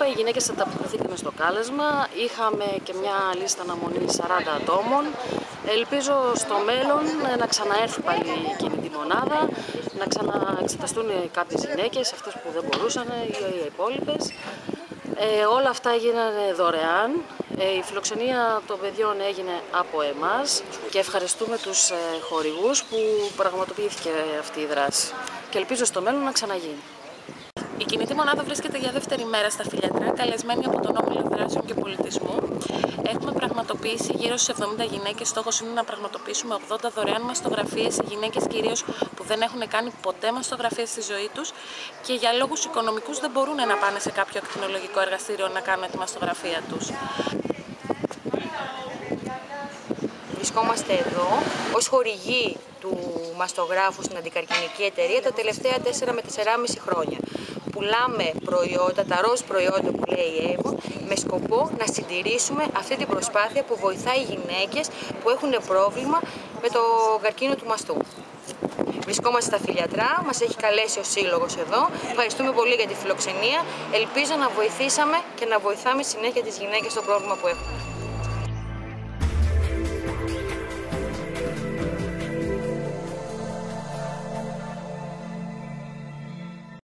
είπα, οι γυναίκες ανταποκριθήκαμε στο κάλεσμα. Είχαμε και μια λίστα αναμονής 40 ατόμων. Ελπίζω στο μέλλον να ξαναέρθει πάλι εκείνη τη μονάδα, να ξαναεξεταστούν κάποιες γυναίκες, αυτές που δεν μπορούσαν ή οι υπόλοιπες. Όλα αυτά έγιναν δωρεάν. Η φιλοξενία των παιδιών έγινε από εμάς και ευχαριστούμε τους χορηγούς που πραγματοποιήθηκε αυτή η δράση. Και ελπίζω στο μέλλον να ξαναγίνει. Η κινητή μονάδα βρίσκεται για δεύτερη μέρα στα Φιλιατρά, καλεσμένη από τον Όμιλο Δράσεων και Πολιτισμού. Έχουμε πραγματοποιήσει γύρω στις 70 γυναίκες. Στόχος είναι να πραγματοποιήσουμε 80 δωρεάν μαστογραφίες σε γυναίκες κυρίως που δεν έχουν κάνει ποτέ μαστογραφίες στη ζωή τους και για λόγους οικονομικούς δεν μπορούν να πάνε σε κάποιο ακτινολογικό εργαστήριο να κάνουν τη μαστογραφία τους. Βρισκόμαστε εδώ ως χορηγοί του μαστογράφου στην αντικαρκινική εταιρεία τα τελευταία 4 με 4,5 χρόνια. Πουλάμε προϊόντα, τα ροζ προϊόντα που λέει η Avon, με σκοπό να συντηρήσουμε αυτή την προσπάθεια που βοηθάει γυναίκες που έχουν πρόβλημα με το καρκίνο του μαστού. Βρισκόμαστε στα Φιλιατρά, μας έχει καλέσει ο Σύλλογος εδώ. Ευχαριστούμε πολύ για τη φιλοξενία. Ελπίζω να βοηθήσαμε και να βοηθάμε συνέχεια τις γυναίκες στο πρόβλημα που έχουν.